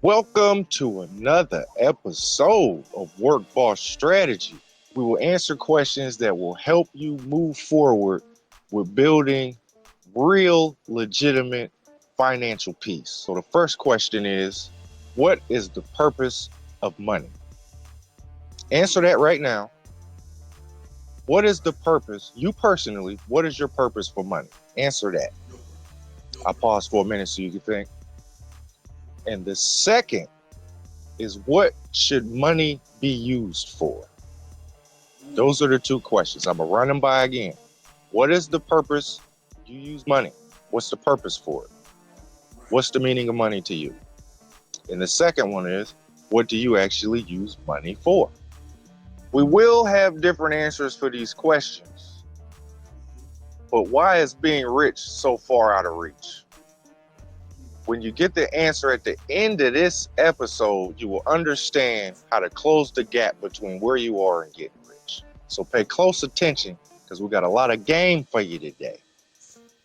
Welcome to another episode of Work Boss Strategy. We will answer questions that will help you move forward with building real, legitimate financial peace. So, the first question is, what is the purpose of money? Answer that right now. What is the purpose, you personally, what is your purpose for money? Answer that. I'll pause for a minute so you can think. And the second is, what should money be used for? Those are the two questions. I'm going to run them by again. What is the purpose you use money? What's the purpose for it? What's the meaning of money to you? And the second one is, what do you actually use money for? We will have different answers for these questions. But why is being rich so far out of reach? When you get the answer at the end of this episode, you will understand how to close the gap between where you are and getting rich. So pay close attention because we got a lot of game for you today.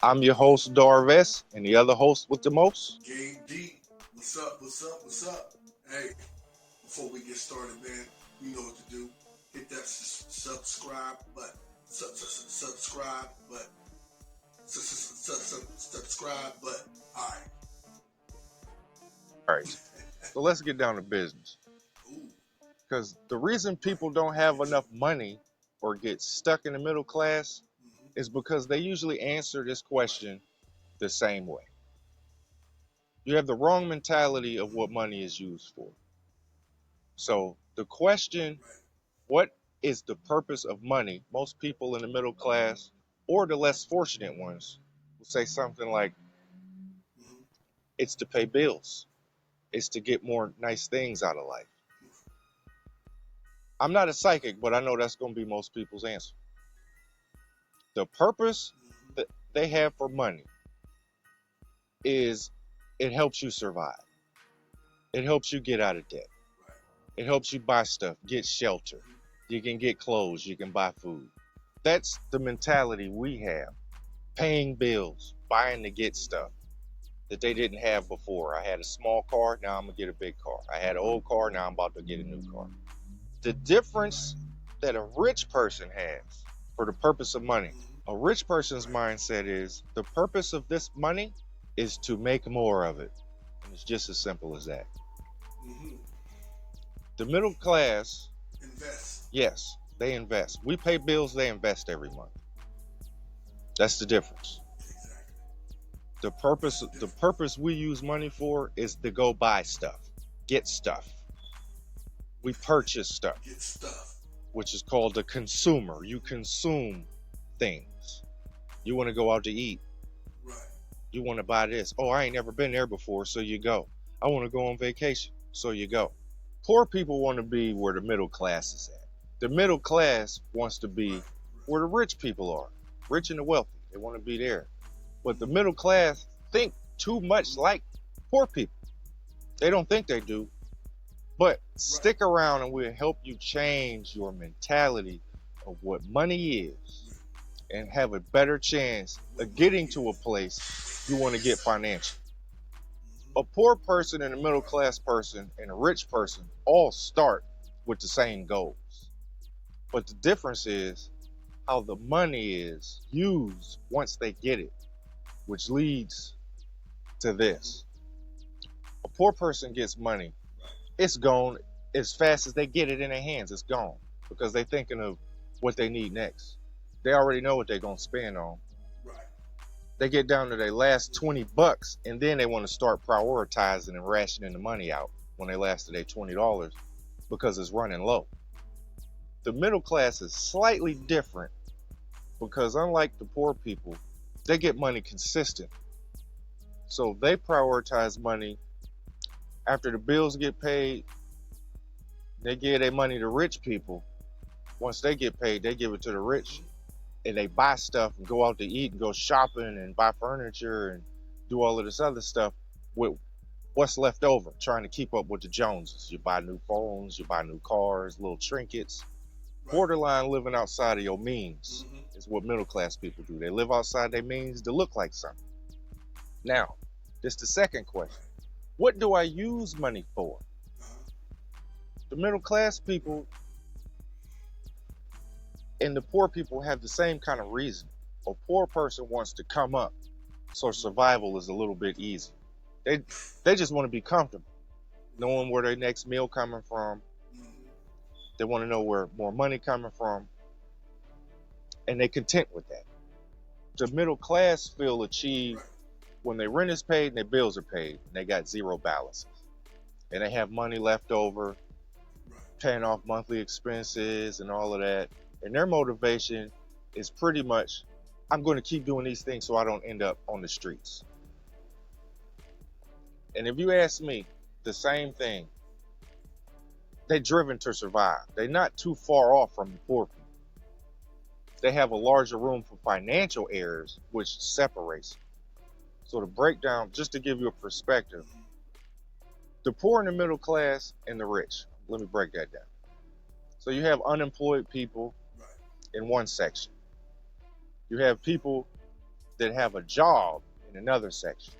I'm your host, Darvest, and the other host with the most. Game D. What's up? Hey, before we get started, man, you know what to do. Hit that subscribe button. Subscribe button. Subscribe button. All right, so let's get down to business. Because the reason people don't have enough money or get stuck in the middle class is because they usually answer this question the same way. You have the wrong mentality of what money is used for. So the question, what is the purpose of money? Most people in the middle class or the less fortunate ones will say something like, it's to pay bills. It's to get more nice things out of life. I'm not a psychic, but I know that's going to be most people's answer. The purpose that they have for money is it helps you survive. It helps you get out of debt. It helps you buy stuff, get shelter. You can get clothes, you can buy food. That's the mentality we have. Paying bills, buying to get stuff that they didn't have before. I had a small car, now I'm going to get a big car. I had an old car, now I'm about to get a new car. The difference that a rich person has for the purpose of money, a rich person's mindset is the purpose of this money is to make more of it. And it's just as simple as that. The middle class, invest. Yes, they invest. We pay bills, they invest every month. That's the difference. The purpose we use money for is to go buy stuff, get stuff. We purchase stuff, Get stuff. which is called a consumer. You consume things. You want to go out to eat. Right. You want to buy this. Oh, I ain't never been there before, so you go. I want to go on vacation, so you go. Poor people want to be where the middle class is at. The middle class wants to be where the rich people are, rich and the wealthy. They want to be there. But the middle class think too much like poor people. They don't think they do. But stick around and we'll help you change your mentality of what money is and have a better chance of getting to a place you want to get financially. A poor person and a middle class person and a rich person all start with the same goals. But the difference is how the money is used once they get it, which leads to this. A poor person gets money. It's gone as fast as they get it in their hands. It's gone because they're thinking of what they need next. They already know what they're going to spend on. They get down to their last 20 bucks and then they want to start prioritizing and rationing the money out when they lasted their $20 because it's running low. The middle class is slightly different because unlike the poor people, they get money consistent. So they prioritize money. After the bills get paid, they give their money to rich people. Once they get paid, they give it to the rich. And they buy stuff and go out to eat and go shopping and buy furniture and do all of this other stuff with what's left over, trying to keep up with the Joneses. You buy new phones, you buy new cars, little trinkets. Borderline living outside of your means is what middle class people do. They live outside their means to look like something. Now, this is the second question. What do I use money for? Uh-huh. The middle class people and the poor people have the same kind of reason. A poor person wants to come up, so survival is a little bit easy. They they just want to be comfortable, knowing where their next meal coming from. Mm-hmm. They want to know where more money coming from, and they content with that. The middle class feel achieved Right. when their rent is paid and their bills are paid, and they got zero balances, and they have money left over, Right. paying off monthly expenses and all of that. And their motivation is pretty much, I'm going to keep doing these things so I don't end up on the streets. And if you ask me, the same thing. They're driven to survive. They're not too far off from the poor people. They have a larger room for financial errors, which separates them. So to break down, just to give you a perspective, Mm-hmm. the poor and the middle class and the rich. Let me break that down. So you have unemployed people Right. in one section. You have people that have a job in another section.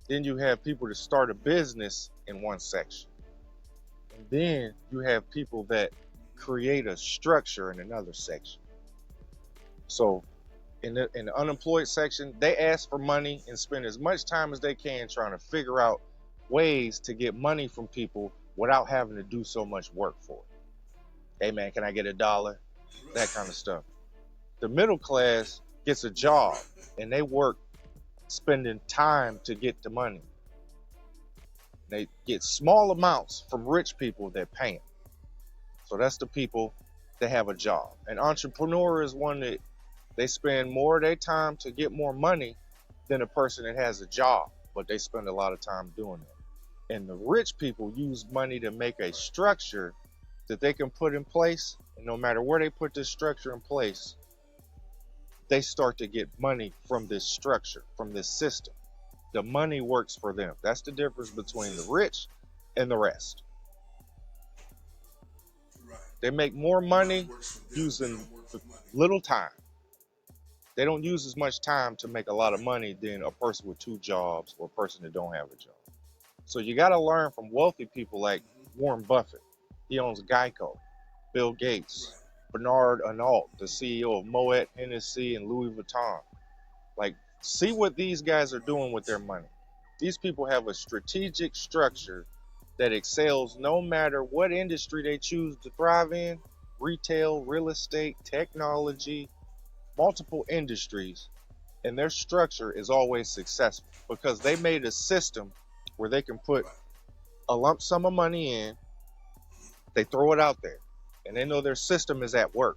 Then you have people that start a business in one section. And then you have people that create a structure in another section. So in the unemployed section, they ask for money and spend as much time as they can trying to figure out ways to get money from people without having to do so much work for it. Hey man, can I get $1? That kind of stuff. The middle class gets a job Right. and they work spending time to get the money. They get small amounts from rich people that pay them. So that's the people that have a job. An entrepreneur is one that they spend more of their time to get more money than a person that has a job, but they spend a lot of time doing it. And the rich people use money to make a structure that they can put in place. And no matter where they put this structure in place, they start to get money from this structure, from this system. The money works for them. That's the difference between the rich and the rest. Right. They make more Money money works for them. They using don't work for money. little time. They don't use as much time to make a lot of Right. money than a person with two jobs or a person that don't have a job. So you got to learn from wealthy people like Mm-hmm. Warren Buffett. He owns Geico. Bill Gates, Right. Bernard Arnault, the CEO of Moet Hennessy and Louis Vuitton. Like, see what these guys are doing with their money. These people have a strategic structure that excels no matter what industry they choose to thrive in: retail, real estate, technology, multiple industries. And their structure is always successful because they made a system where they can put Right. a lump sum of money in, they throw it out there, and they know their system is at work.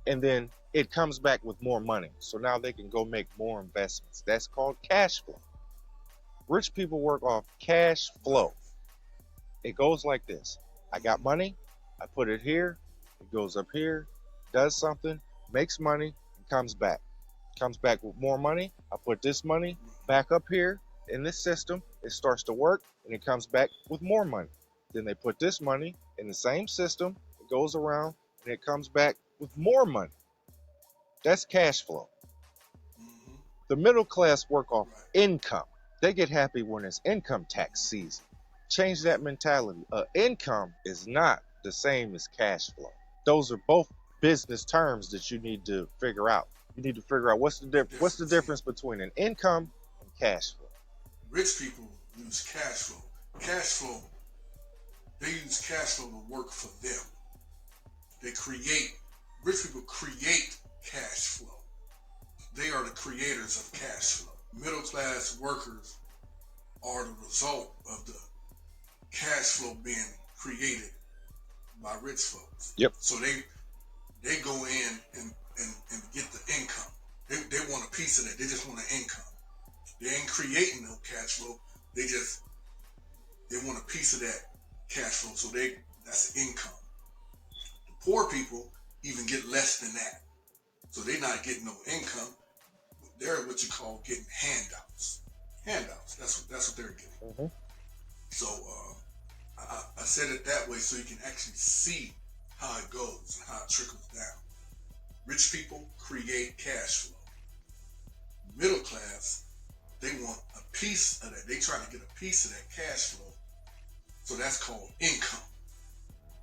And then it comes back with more money. So now they can go make more investments. That's called cash flow. Rich people work off cash Right. flow. It goes like this: I got money, I put it here, it goes up here, does something, makes money, and comes back. Comes back with more money. I put this money back up here in this system. It starts to work and it comes back with more money. Then they put this money in the same system. It goes around and it comes back with more money. That's cash flow. Mm-hmm. The middle class work off Right. income. They get happy when it's income tax season. Change that mentality. Income is not the same as cash flow. Those are both business terms that you need to figure out. You need to figure out what's the Difference. difference between an income and cash flow. Rich people use cash flow. Cash flow. They use cash flow to work for them. They create. Rich people create cash flow. They are the creators of cash flow. Middle class workers are the result of the cash flow being created by rich folks. Yep. So they go in and get the income. They want a piece of that. They just want an income. They ain't creating no cash flow. They want a piece of that cash flow. So that's income. The poor people even get less than that. So they're not getting no income. They're what you call getting handouts. Handouts. That's what they're getting. Mm-hmm. So I said it that way so you can actually see how it goes and how it trickles down. Rich people create cash flow. Middle class, they want a piece of that. They trying to get a piece of that cash flow. So that's called income.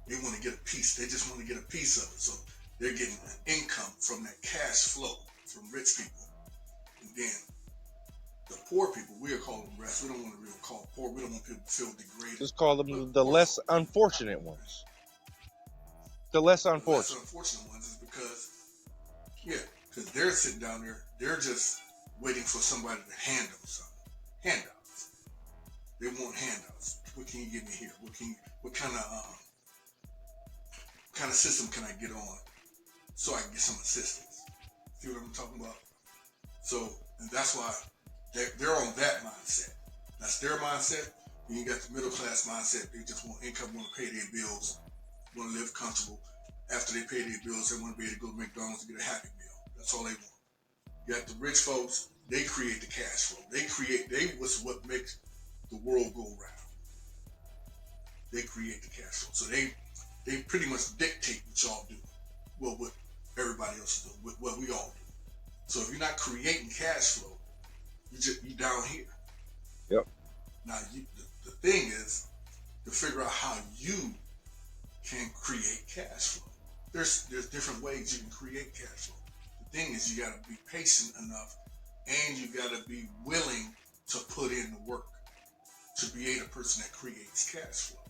They want to get a piece. They just want to get a piece of it. So they're getting an income from that cash flow from rich people. And then the poor people, we'll call them rest. We don't want to really call poor. We don't want people to feel degraded. Just call them the less unfortunate ones. The less The less unfortunate. unfortunate ones is because they're sitting down there, they're just waiting for somebody to hand them something. Handouts. They want handouts. What can you give me here? What kind of system can I get on so I can get some assistance? See what I'm talking about? So, and that's why they're on that mindset. That's their mindset. Then you got the middle class mindset. They just want income, want to pay their bills, want to live comfortable. After they pay their bills, they want to be able to go to McDonald's and get a Happy Meal. That's all they want. You got the rich folks. They create the cash flow. They was what makes the world go round. They create the cash flow. So they pretty much dictate what y'all do. Well, what everybody else do, what we all do. So if you're not creating cash flow, you down here. Yep. Now the thing is to figure out how you can create cash flow. There's different ways you can create cash flow. The thing is you got to be patient enough, and you got to be willing to put in the work to be a person that creates cash flow.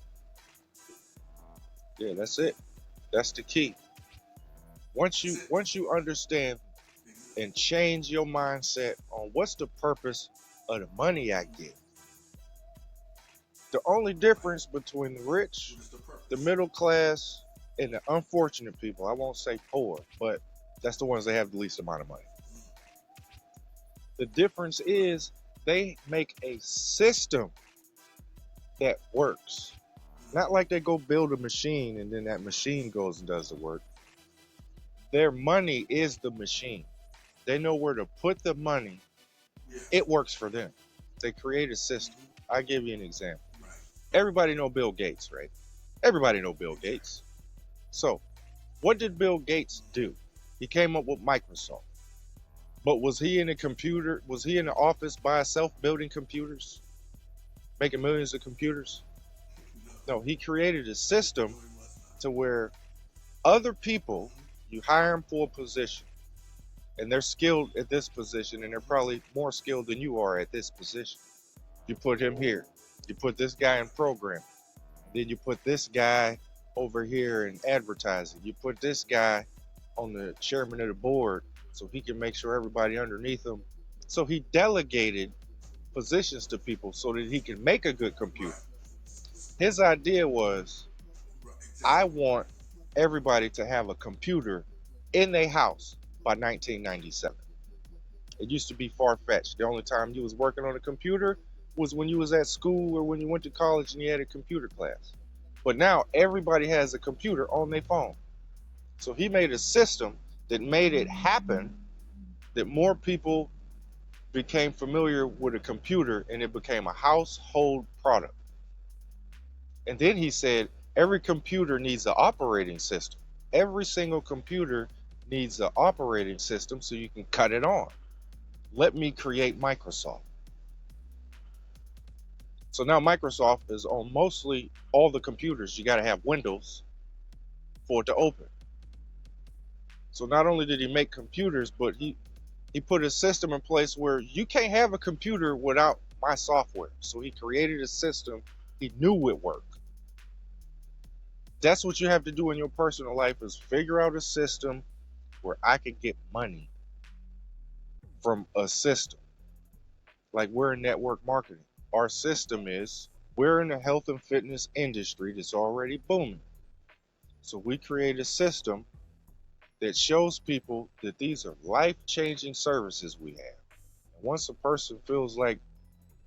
Yeah, that's it. That's the key. Once you understand and change your mindset on what's the purpose of the money I get. The only difference between the rich, the middle class, and the unfortunate people, I won't say poor, but that's the ones that have the least amount of money. The difference is they make a system that works. Not like they go build a machine and then that machine goes and does the work. Their money is the machine. They know where to put the money. It works for them. They create a system. I'll give you an example. Everybody know Bill Gates, right? Everybody know Bill Gates. So, what did Bill Gates do? He came up with Microsoft. But was he in the office by himself building computers? Making millions of computers? No, he created a system to where other people, you hire them for a position, and they're skilled at this position, and they're probably more skilled than you are at this position. You put him here. You put this guy in programming. Then you put this guy over here in advertising. You put this guy on the chairman of the board so he can make sure everybody underneath him. So he delegated positions to people so that he can make a good computer. His idea was, I want everybody to have a computer in their house by 1997. It used to be far-fetched. The only time you was working on a computer was when you was at school or when you went to college and you had a computer class. But now everybody has a computer on their phone. So he made a system that made it happen, that more people became familiar with a computer and it became a household product. And then he said, every computer needs an operating system. Every single computer needs an operating system so you can cut it on. Let me create Microsoft. So now Microsoft is on mostly all the computers. You got to have Windows for it to open. So not only did he make computers, but he put a system in place where you can't have a computer without my software. So he created a system. He knew it worked. That's what you have to do in your personal life, is figure out a system where I could get money from a system. Like we're in network marketing. Our system is, we're in the health and fitness industry that's already booming. So we create a system that shows people that these are life-changing services we have. And once a person feels like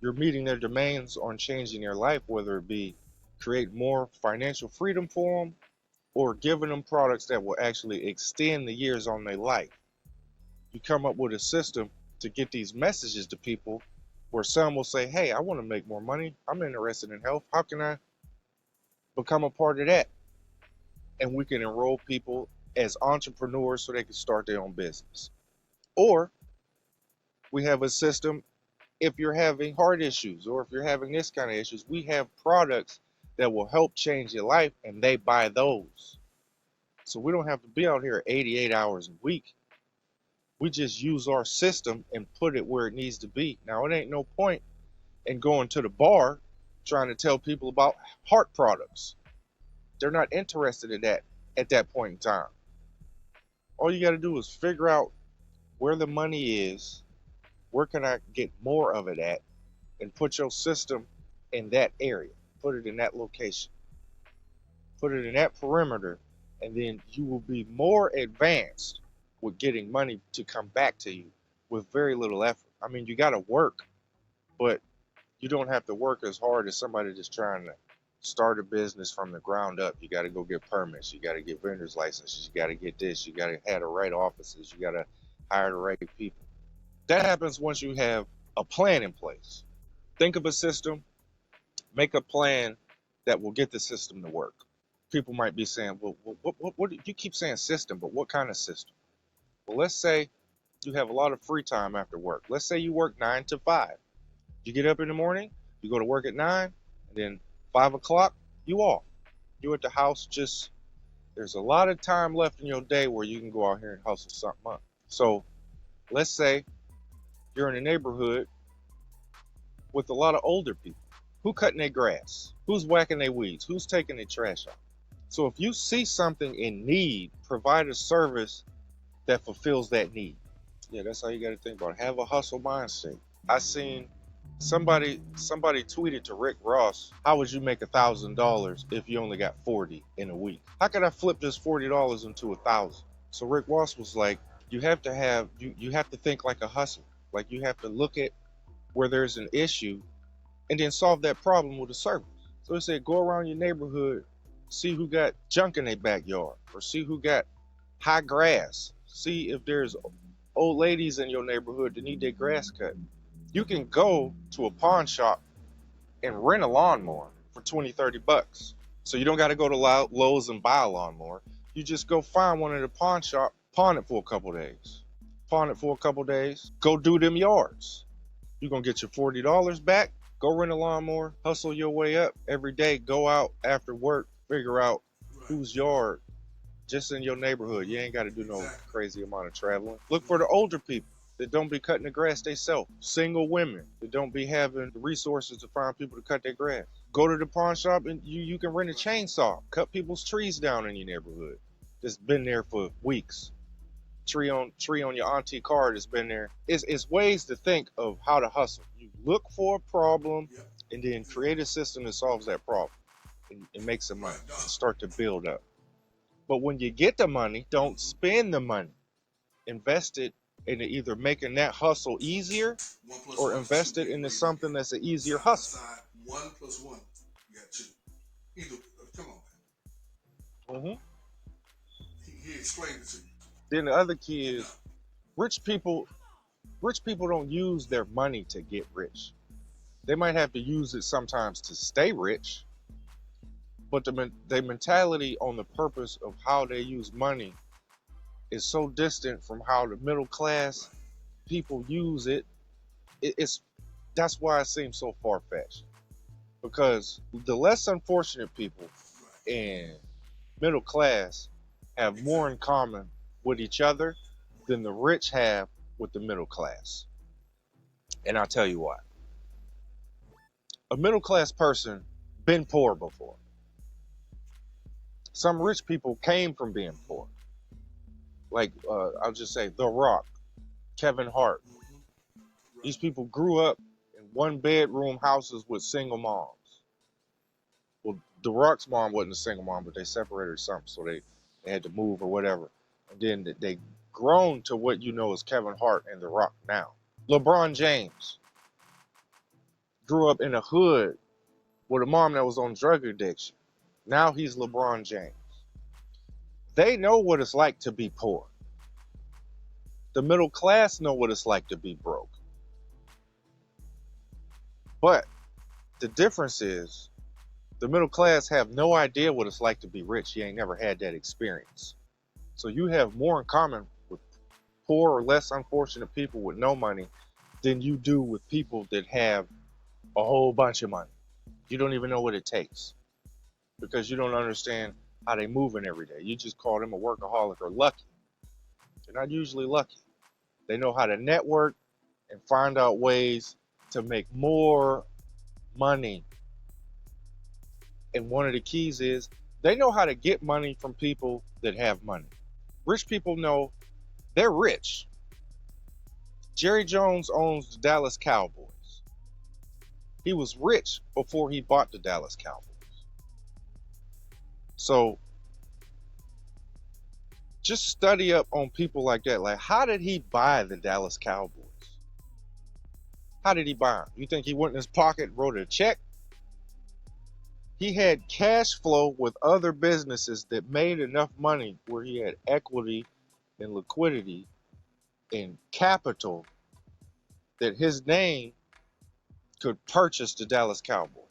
you're meeting their demands on changing their life, whether it be create more financial freedom for them or giving them products that will actually extend the years on their life, you come up with a system to get these messages to people where some will say, hey, I want to make more money. I'm interested in health. How can I become a part of that? And we can enroll people as entrepreneurs so they can start their own business. Or we have a system, if you're having heart issues or if you're having this kind of issues, we have products that will help change your life, and they buy those. So we don't have to be out here 88 hours a week. We just use our system and put it where it needs to be. Now, it ain't no point in going to the bar trying to tell people about heart products. They're not interested in that at that point in time. All you got to do is figure out where the money is, where can I get more of it at, and put your system in that area. Put it in that location. Put it in that perimeter, and then you will be more advanced with getting money to come back to you with very little effort. I mean, you got to work, but you don't have to work as hard as somebody that's trying to start a business from the ground up. You got to go get permits. You got to get vendor's licenses. You got to get this. You got to have the right offices. You got to hire the right people. That happens once you have a plan in place. Think of a system, make a plan that will get the system to work. People might be saying, well, what you keep saying system, but what kind of system? Well, let's say you have a lot of free time after work. Let's say you work 9 to 5. You get up in the morning, you go to work at 9, and then 5 o'clock, you off. You at the house, just, there's a lot of time left in your day where you can go out here and hustle something up. So let's say you're in a neighborhood with a lot of older people. Who cutting their grass? Who's whacking their weeds? Who's taking their trash out? So if you see something in need, provide a service that fulfills that need. Yeah, that's how you got to think about it. Have a hustle mindset. I seen somebody tweeted to Rick Ross, how would you make $1,000 if you only got 40 in a week? How could I flip this $40 into 1,000? So Rick Ross was like, you have to think like a hustler. Like, you have to look at where there's an issue and then solve that problem with a service. So he said, go around your neighborhood, see who got junk in their backyard, or see who got high grass. See if there's old ladies in your neighborhood that need their grass cut. You can go to a pawn shop and rent a lawnmower for 20, 30 bucks. So you don't got to go to Lowe's and buy a lawnmower. You just go find one at a pawn shop, pawn it for a couple days. Pawn it for a couple days. Go do them yards. You're going to get your $40 back. Go rent a lawnmower. Hustle your way up every day. Go out after work. Figure out whose yard just in your neighborhood. You ain't got to do no crazy amount of traveling. Look for the older people that don't be cutting the grass themselves. Single women that don't be having the resources to find people to cut their grass. Go to the pawn shop and you can rent a chainsaw. Cut people's trees down in your neighborhood that's been there for weeks. Tree on your auntie car that's been there. It's ways to think of how to hustle. You look for a problem and then create a system that solves that problem and makes some money and start to build up. But when you get the money, don't spend the money. Invest it into either making that hustle easier or invest it into something that's an easier hustle. 1 + 1, you got 2. Either, come on, man. He explained it to you. Then the other key is rich people don't use their money to get rich. They might have to use it sometimes to stay rich, but their mentality on the purpose of how they use money is so distant from how the middle class people use it. That's why it seems so far-fetched. Because the less unfortunate people in middle class have more in common with each other than the rich have with the middle class. And I'll tell you why. A middle class person been poor before. Some rich people came from being poor. Like, I'll just say The Rock, Kevin Hart. These people grew up in 1-bedroom houses with single moms. Well, The Rock's mom wasn't a single mom, but they separated or something, so they had to move or whatever. And then they grown to what you know as Kevin Hart and The Rock now. LeBron James grew up in a hood with a mom that was on drug addiction. Now he's LeBron James. They know what it's like to be poor. The middle class know what it's like to be broke. But the difference is the middle class have no idea what it's like to be rich. You ain't never had that experience. So you have more in common with poor or less unfortunate people with no money than you do with people that have a whole bunch of money. You don't even know what it takes because you don't understand how they moving every day. You just call them a workaholic or lucky. They're not usually lucky. They know how to network and find out ways to make more money. And one of the keys is they know how to get money from people that have money. Rich people know they're rich. Jerry Jones owns the Dallas Cowboys. He was rich before he bought the Dallas Cowboys. So just study up on people like that. Like, how did he buy the Dallas Cowboys? How did he buy them? You think he went in his pocket, wrote a check? He had cash flow with other businesses that made enough money where he had equity and liquidity and capital that his name could purchase the Dallas Cowboys,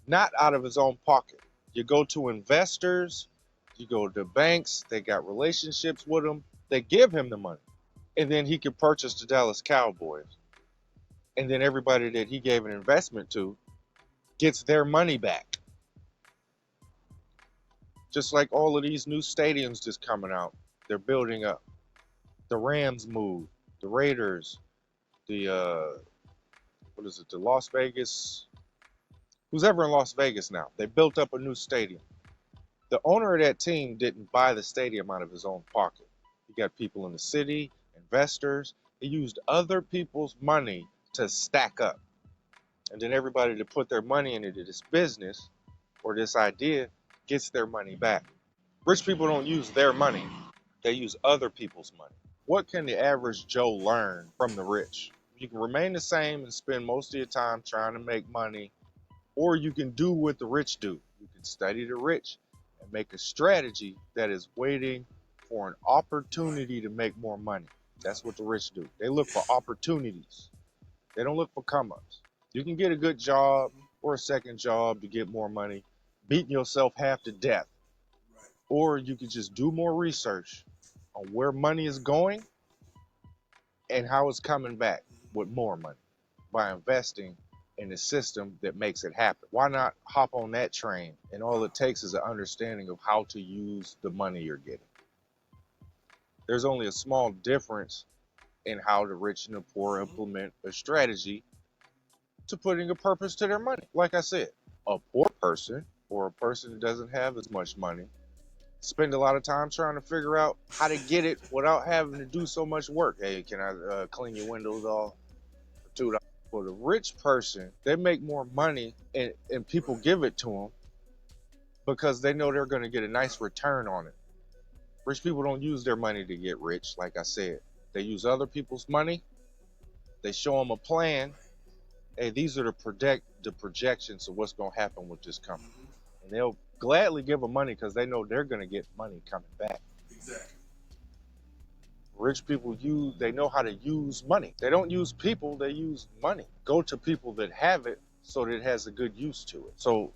not out of his own pocket. You go to investors, you go to banks, they got relationships with him, they give him the money, and then he could purchase the Dallas Cowboys. And then everybody that he gave an investment to gets their money back. Just like all of these new stadiums just coming out, they're building up. The Rams moved, the Raiders, the what is it, the Las Vegas, who's ever in Las Vegas now. They built up a new stadium. The owner of that team didn't buy the stadium out of his own pocket. He got people in the city, investors. He used other people's money to stack up. And then everybody that put their money into this business or this idea gets their money back. Rich people don't use their money, they use other people's money. What can the average Joe learn from the rich? You can remain the same and spend most of your time trying to make money, or you can do what the rich do. You can study the rich and make a strategy that is waiting for an opportunity to make more money. That's what the rich do. They look for opportunities. They don't look for come ups. You can get a good job or a second job to get more money, beating yourself half to death. Or you could just do more research on where money is going and how it's coming back with more money by investing in a system that makes it happen. Why not hop on that train? And all it takes is an understanding of how to use the money you're getting. There's only a small difference in how the rich and the poor implement a strategy to putting a purpose to their money. Like I said, a poor person or a person that doesn't have as much money spend a lot of time trying to figure out how to get it without having to do so much work. Hey, can I clean your windows off for $2? For the rich person, they make more money and people give it to them because they know they're going to get a nice return on it. Rich people don't use their money to get rich, like I said. They use other people's money. They show them a plan. Hey, these are the projections of what's going to happen with this company. And they'll gladly give them money because they know they're going to get money coming back. Exactly. Rich people they know how to use money. They don't use people, they use money. Go to people that have it so that it has a good use to it. So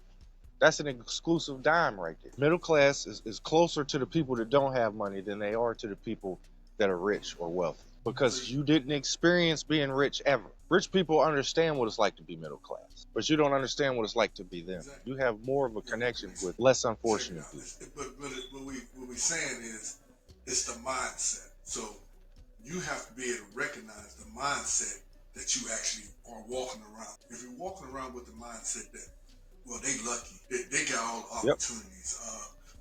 that's an exclusive dime right there. Middle class is closer to the people that don't have money than they are to the people that are rich or wealthy because you didn't experience being rich ever. Rich people understand what it's like to be middle class, but you don't understand what it's like to be them. Exactly. You have more of a connection with less unfortunate people. But what we're saying is it's the mindset. So you have to be able to recognize the mindset that you actually are walking around. If you're walking around with the mindset that, well, they lucky, they got all the Yep. opportunities.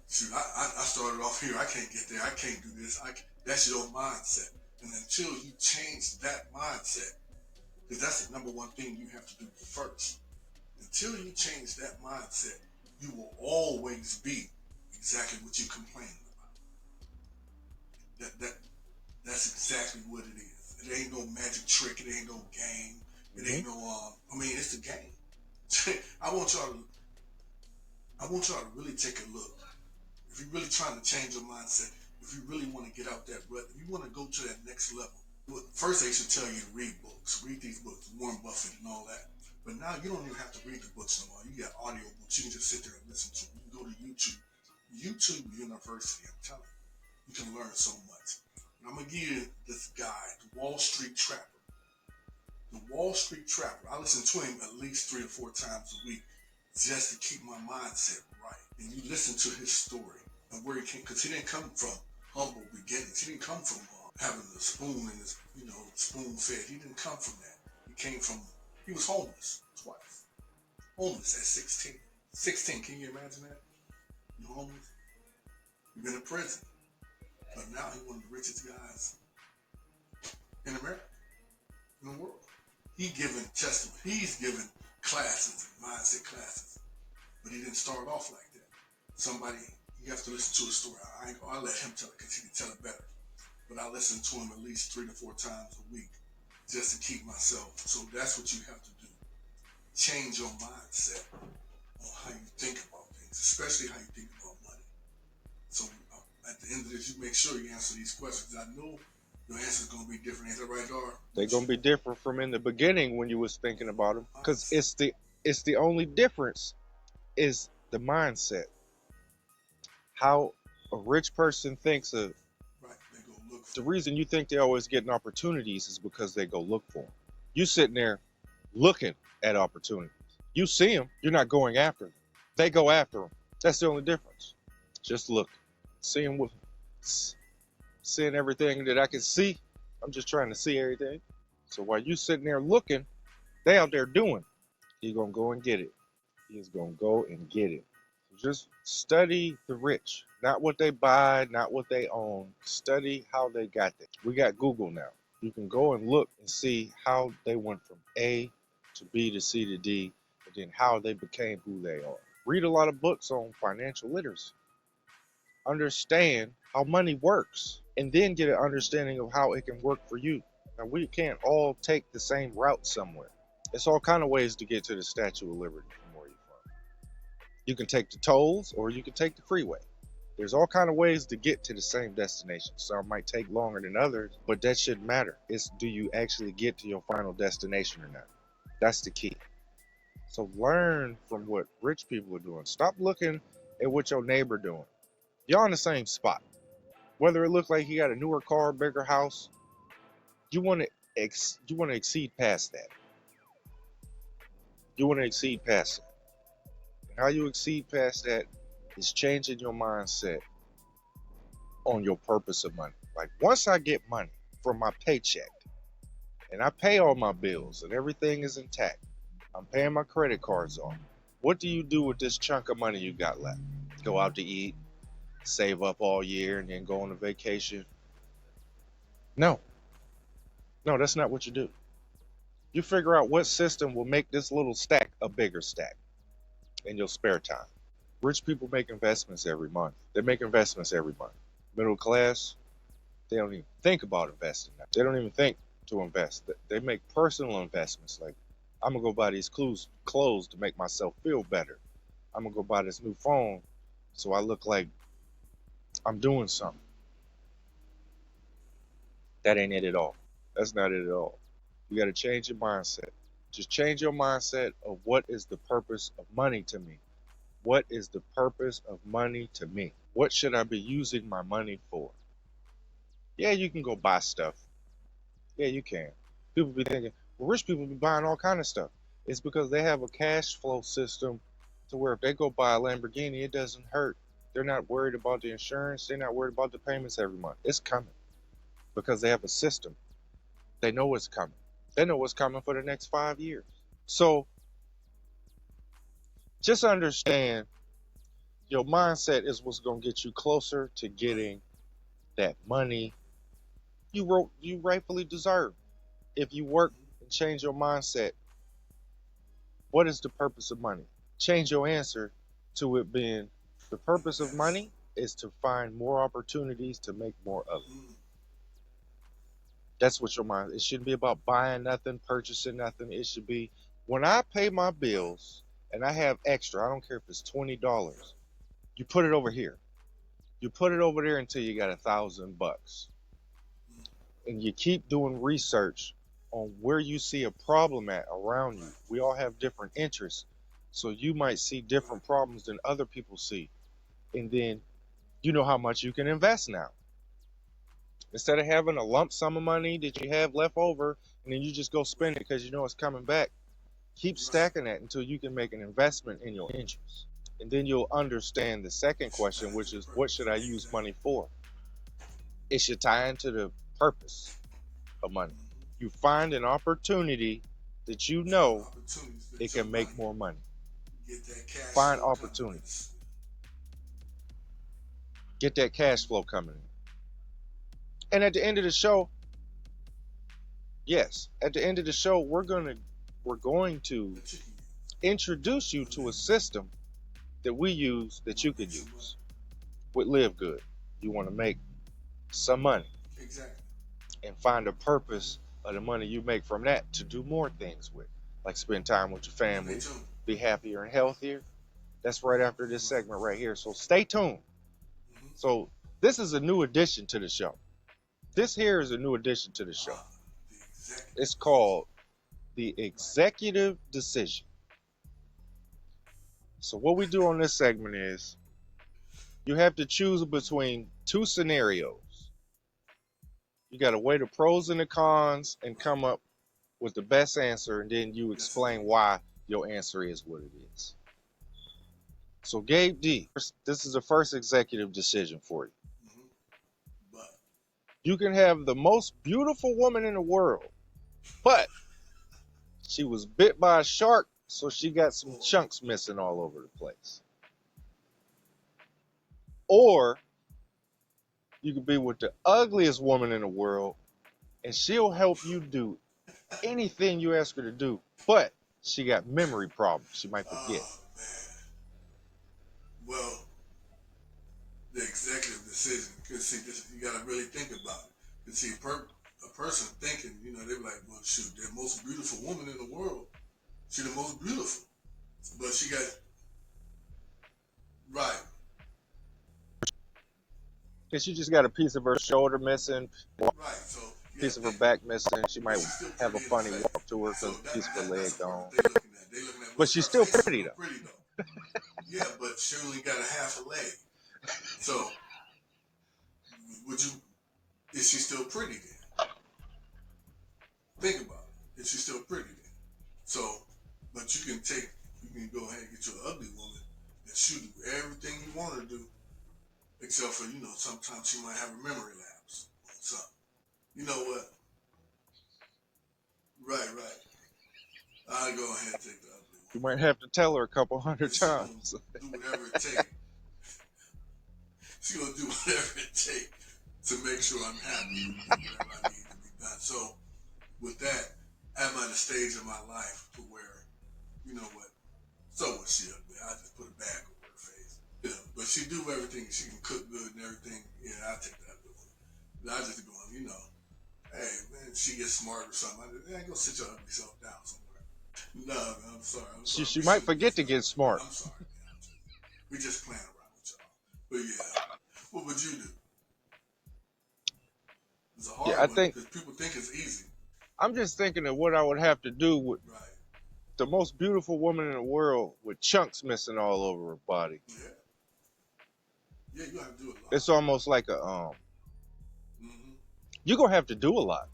Shoot, I started off here. I can't get there. I can't do this. That's your mindset. And until you change that mindset, because that's the number one thing you have to do first. Until you change that mindset, you will always be exactly what you complain about. That's exactly what it is. It ain't no magic trick. It ain't no game. It ain't no. I mean, it's a game. I want y'all to really take a look. If you're really trying to change your mindset, if you really want to get out that rut, if you want to go to that next level, first they should tell you to read books, read these books, Warren Buffett and all that. But now you don't even have to read the books no more. You got audio books. You can just sit there and listen to them. You can go to YouTube. YouTube University, I'm telling you. You can learn so much. And I'm going to give you this guy, the Wall Street Trapper. The Wall Street Trapper. I listen to him at least 3 or 4 times a week just to keep my mindset right. And you listen to his story and where he came, because he didn't come from humble beginnings. He didn't come from having a spoon in his, spoon fed. He didn't come from that. He was homeless twice. Homeless at 16. 16, can you imagine that? You're homeless. You've been in prison. But now he's one of the richest guys in America, in the world. He's given testimony. He's given classes, mindset classes. But he didn't start off like that. You have to listen to his story. I'll let him tell it because he can tell it better. But I listen to him at least 3 to 4 times a week just to keep myself. So that's what you have to do. Change your mindset on how you think about things, especially how you think about money. So at the end of this, you make sure you answer these questions. I know your answer is going to be different. Ain't that right, Dar? They're gonna be different from in the beginning when you was thinking about them, because it's the only difference is the mindset. How a rich person thinks of. Right, they go look for The reason you think they're always getting opportunities is because they go look for them. You sitting there looking at opportunities. You see them, you're not going after them. They go after them. That's the only difference. Just look, seeing everything that I can see. I'm just trying to see everything. So while you sitting there looking, they out there doing. You're gonna go and get it. He's gonna go and get it. So just study the rich, not what they buy, not what they own. Study how they got there. We got Google now. You can go and look and see how they went from A to B to C to D, and then how they became who they are. Read a lot of books on financial literacy. Understand how money works, and then get an understanding of how it can work for you. Now, we can't all take the same route somewhere. It's all kind of ways to get to the Statue of Liberty from where you're from. You can take the tolls, or you can take the freeway. There's all kind of ways to get to the same destination. Some might take longer than others, but that shouldn't matter. It's, do you actually get to your final destination or not? That's the key. So learn from what rich people are doing. Stop looking at what your neighbor doing. Y'all in the same spot. Whether it looks like he got a newer car, bigger house, you want to exceed past that. You want to exceed past that. And how you exceed past that is changing your mindset on your purpose of money. Like, once I get money from my paycheck and I pay all my bills and everything is intact, I'm paying my credit cards off. What do you do with this chunk of money you got left? Go out to eat, save up all year, and then go on a vacation? No, that's not what you do. You figure out what system will make this little stack a bigger stack in your spare time. Rich people make investments every month. They make investments every month. Middle class, they don't even think about investing. They don't even think to invest. They make personal investments. Like, I'm going to go buy these clothes to make myself feel better. I'm going to go buy this new phone so I look like I'm doing something. That ain't it at all. That's not it at all. You got to change your mindset. Just change your mindset of what is the purpose of money to me. What is the purpose of money to me? What should I be using my money for? Yeah, you can go buy stuff. Yeah, you can. People be thinking, well, rich people be buying all kind of stuff. It's because they have a cash flow system to where if they go buy a Lamborghini, it doesn't hurt. They're not worried about the insurance. They're not worried about the payments every month. It's coming because they have a system. They know what's coming. They know what's coming for the next 5 years. So just understand your mindset is what's going to get you closer to getting that money you rightfully deserve. If you work and change your mindset, what is the purpose of money? Change your answer to it being, the purpose of money is to find more opportunities to make more of it. That's what your mind, it shouldn't be about buying nothing, purchasing nothing. It should be, when I pay my bills and I have extra, I don't care if it's $20, you put it over here. You put it over there until you got $1,000. And you keep doing research on where you see a problem at around you. We all have different interests. So you might see different problems than other people see. And then you know how much you can invest now. Instead of having a lump sum of money that you have left over and then you just go spend it because you know it's coming back. Keep Right. stacking that until you can make an investment in your interest. And then you'll understand the second question, Tie which into the is what purpose. should I use Exactly. money for? It should tie into the purpose of money. Mm-hmm. You find an opportunity that you Find know opportunities it that your can make money more money. get that cash Find flow coming. opportunities. Get that cash flow coming in. And at the end of the show, yes, at the end of the show, we're going to That you can use introduce you for to a living. system that we use You that want you to can make some money. use with Live Good. You want to make some money Exactly. and find a purpose of the money you make from that to do more things with, like spend time with your Stay family, tuned. be happier and healthier. That's right after this Right. segment right here. So stay tuned. Mm-hmm. So this is a new addition to the show. This here is a new addition to the show. Ah, the executive It's decision. called the Right. executive decision. So what we do on this segment is you have to choose between two scenarios. You got to weigh the pros and the cons and Right. come up with the best answer, and then you Yes, explain indeed. why your answer is what it is. So, Gabe D, this is the first executive decision for you. Mm-hmm. But You can have the most beautiful woman in the world, but she was bit by a shark, so she got some or chunks missing all over the place. Or you could be with the ugliest woman in the world, and she'll help you do anything you ask her to do, but she got memory problems. She might forget. oh man. Well, the executive decision. Cause see, this, you got to really think about it. Cause see, a person thinking, you know, they're like, well, shoot, the most beautiful woman in the world. She the most beautiful, but she got right, Because she just got a piece of her shoulder missing, a right. So you got piece to of her think, back missing. She but might she's still have a pretty in the funny face. walk to her So because a piece of her that's leg the part gone. that they looking at. They looking at, But well, she's her still face is pretty still though. pretty though. Yeah, but she only got a half a leg. So would you? Is she still pretty then? Think about it. Is she still pretty then? So, but you can go ahead and get you an ugly woman and she do everything you want her to do, except for, you know, sometimes she might have a memory lapse on something. You know what? Right, right. I'll go ahead and take the ugly You one. might have to tell her a couple But hundred she gonna times. do whatever it takes. She gonna do whatever it takes to make sure I'm happy and do whatever I need to be done. So with that, I'm at a stage in my life to where, you know what, so was she ugly. I just put a bag over her face. You know, but she do everything. She can cook good and everything. Yeah, I take that ugly one. I just go, you know, hey man, she gets smart or something. I go sit your ugly self down somewhere. No, man, I'm sorry. I'm sorry. She We might shouldn't be forget to stuff get like that. smart. I'm sorry, man. We just playing around with y'all. But yeah, what would you do? It's a Yeah, hard I one think because people think it's easy. I'm just thinking of what I would have to do with Right. the most beautiful woman in the world with chunks missing all over her body. Yeah. Yeah, you have to do a It's lot. almost like a Mm-hmm. you're gonna have to do a lot.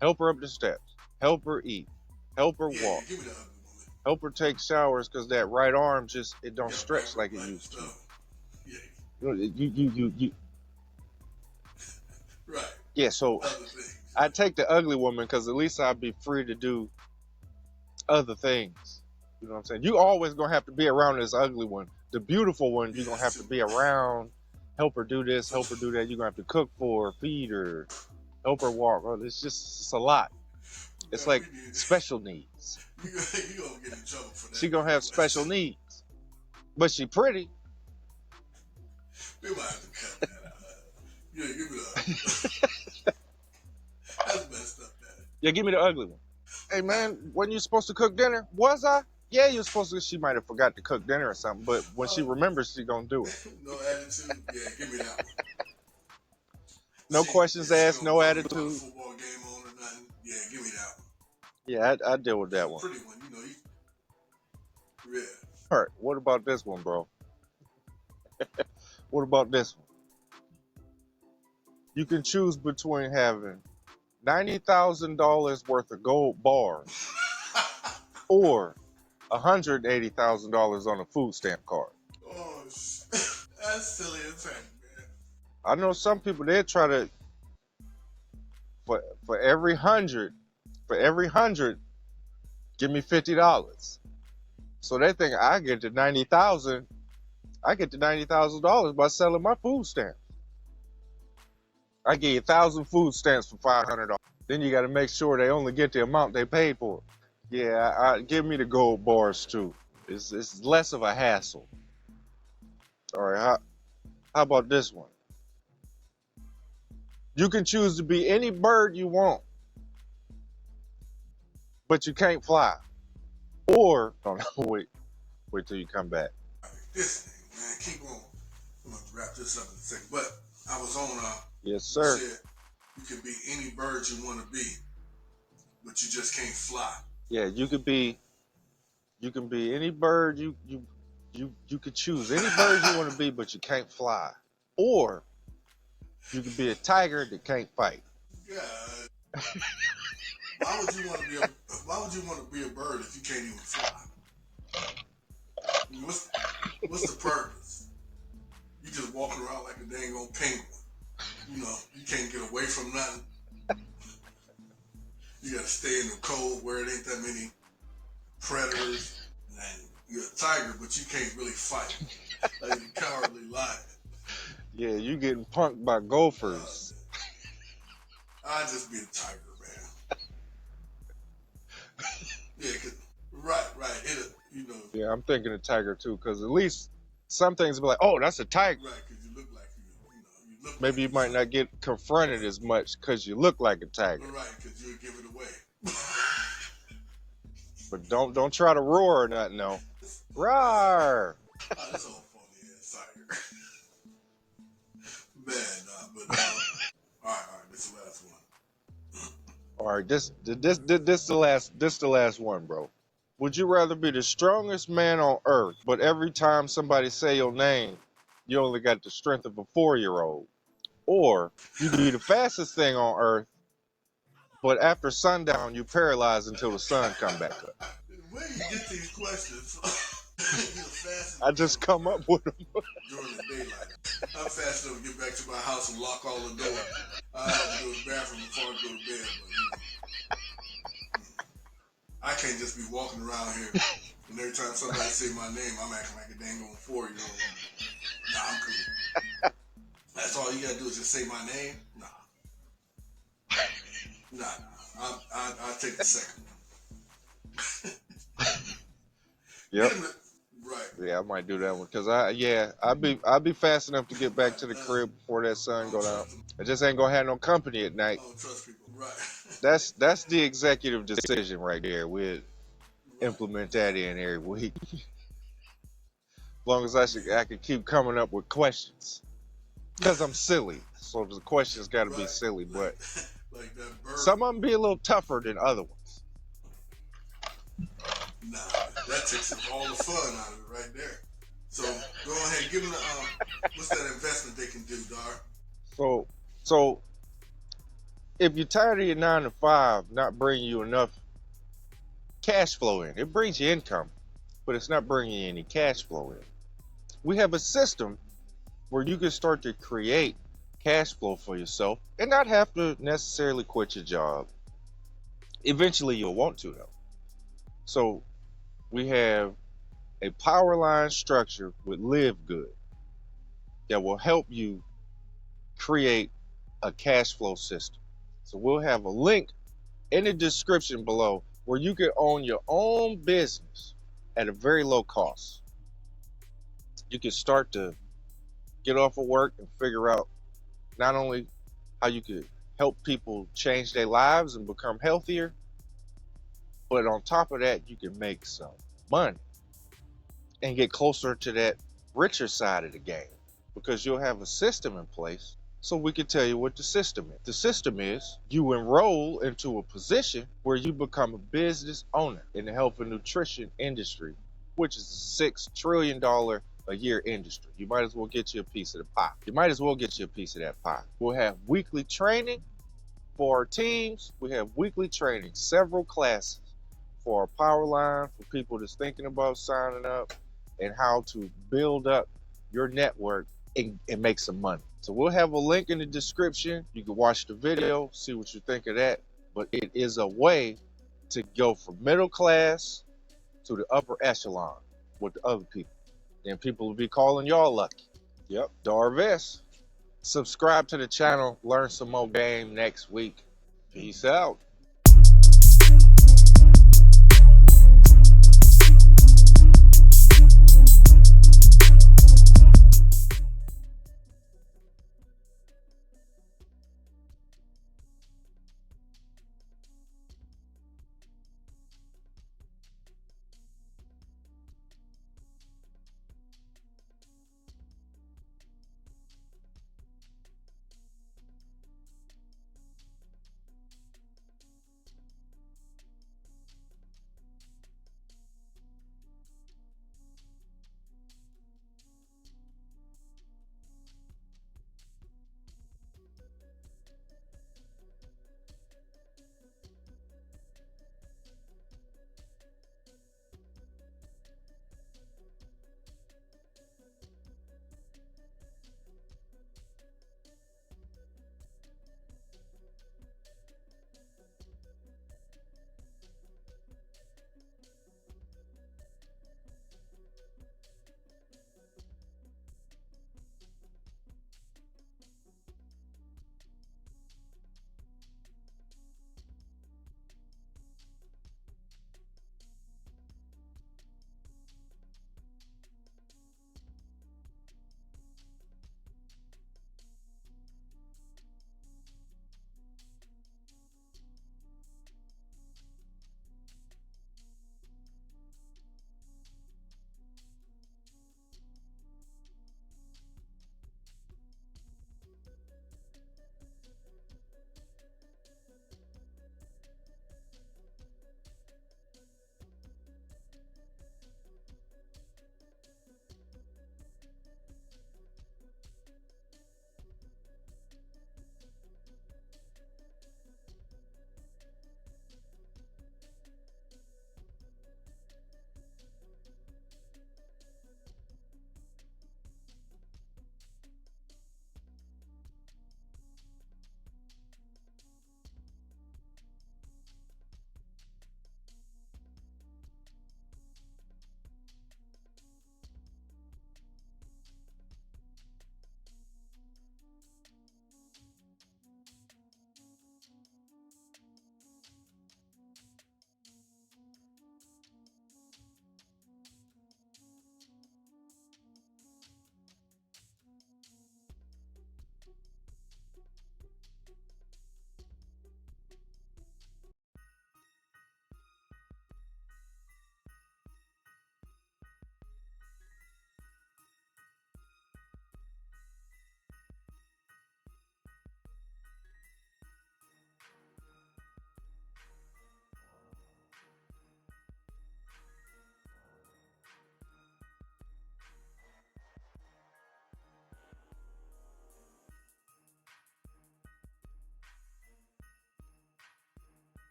Help her up the steps, help her eat, help her Yeah, yeah, walk, give me the ugly woman. help her take showers because that right arm just it don't Yeah, wrap stretch her like it butt and used to. stuff. Yeah. You know, you Right. yeah. So Other things. I take the ugly woman because at least I'll be free to do other things. You know what I'm saying? You always gonna have to be around this ugly one. The beautiful one, Yeah, you're gonna that's have to too. be around, help her do this, So, help her do that. You're gonna have to cook for her, feed her, help her walk. Oh, it's a lot. It's man, like we need. special needs. You gonna get in trouble for She that gonna have special question. needs, but she pretty. We might have to cut that out. Yeah, give me the ugly. That's messed up, man. Yeah, give me the ugly one. Hey man, wasn't you supposed to cook dinner? Was I? Yeah, you were supposed to. She might have forgot to cook dinner or something, but when she remembers, she gonna do it. No attitude. Yeah, give me that one. No She, questions yeah, she asked, don't no bother me put a attitude. football game on or nothing. Yeah, give me that one. Yeah, I deal with Cause that a one. pretty one, you know, yeah. All right, what about this one, bro? What about this one? You can choose between having $90,000 worth of gold bars or $180,000 on a food stamp card. Oh, shit. That's silly as heck, man. I know some people they try to for every hundred, give me $50. So they think I get to 90,000. I get to $90,000 by selling my food stamps. I give you 1,000 food stamps for $500. Then you got to make sure they only get the amount they paid for. Yeah, give me the gold bars too. It's less of a hassle. All right, how about this one? You can choose to be any bird you want, but you can't fly. Or, oh no, wait till you come back. This thing, man, keep on. I'm gonna wrap this up in a second. But I was on Yes, you sir. said you can be any bird you want to be, but you just can't fly. Yeah, you can be any bird you could choose any bird you want to be, but you can't fly. Or you could be a tiger that can't fight. God. Why would you want to be a bird if you can't even fly? I mean, what's the purpose? You just walking around like a dang old penguin. You know, you can't get away from nothing. You gotta stay in the cold where it ain't that many predators. And you're a tiger, but you can't really fight. Like a cowardly lion. Yeah, you getting punked by gophers. I'd just be a tiger, man. Yeah, right. You know. Yeah, I'm thinking a tiger too, because at least some things be like, oh, that's a tiger. Right, because you look like you look. Maybe like you might not get confronted as much because you look like a tiger. Right, because you'll give it away. But don't try to roar or nothing, no. Roar! Oh, that's all funny ass tiger. Man, but all right, this is the last one. All right, this the last one, bro. Would you rather be the strongest man on earth, but every time somebody say your name, you only got the strength of a 4-year-old? Or you could be the fastest thing on earth, but after sundown, you paralyzed until the sun come back up? Where do you get these questions? I just come up with them. During the daylight. I'm fast enough to get back to my house and lock all the doors. I have to go to the bathroom before I go to bed, but I can't just be walking around here and every time somebody say my name, I'm acting like a dang old 4-year-old. Nah, I'm cool. That's all you gotta do is just say my name? Nah. I'll take the second one. Yep. Right. Yeah, I might do that one because I'll be fast enough to get back to the crib before that sun go down. I just ain't gonna have no company at night. I don't trust people. Right. That's the executive decision right there. We'll implement that in every week. As long as I can keep coming up with questions. Because I'm silly. So the questions gotta be silly, but like that bird. Some of them be a little tougher than other ones. Nah, that takes all the fun out of it right there. So go ahead, give them what's that investment they can do, Dar? So if you're tired of your 9 to 5 not bringing you enough cash flow in, it brings you income, but it's not bringing you any cash flow in. We have a system where you can start to create cash flow for yourself and not have to necessarily quit your job. Eventually you'll want to though. So we have a power line structure with Live Good that will help you create a cash flow system. So we'll have a link in the description below where you can own your own business at a very low cost. You can start to get off of work and figure out not only how you could help people change their lives and become healthier, but on top of that, you can make some money and get closer to that richer side of the game because you'll have a system in place. So we can tell you what the system is. The system is you enroll into a position where you become a business owner in the health and nutrition industry, which is a $6 trillion a year industry. You might as well get you a piece of the pie. You might as well get you a piece of that pie. We'll have weekly training For our teams, we have weekly training, several classes for our power line, for people that's thinking about signing up, and how to build up your network and make some money. So we'll have a link in the description. You can watch the video, see what you think of that. But it is a way to go from middle class to the upper echelon with the other people. Then people will be calling y'all lucky. Yep, Darvest. Subscribe to the channel, learn some more game next week. Peace out.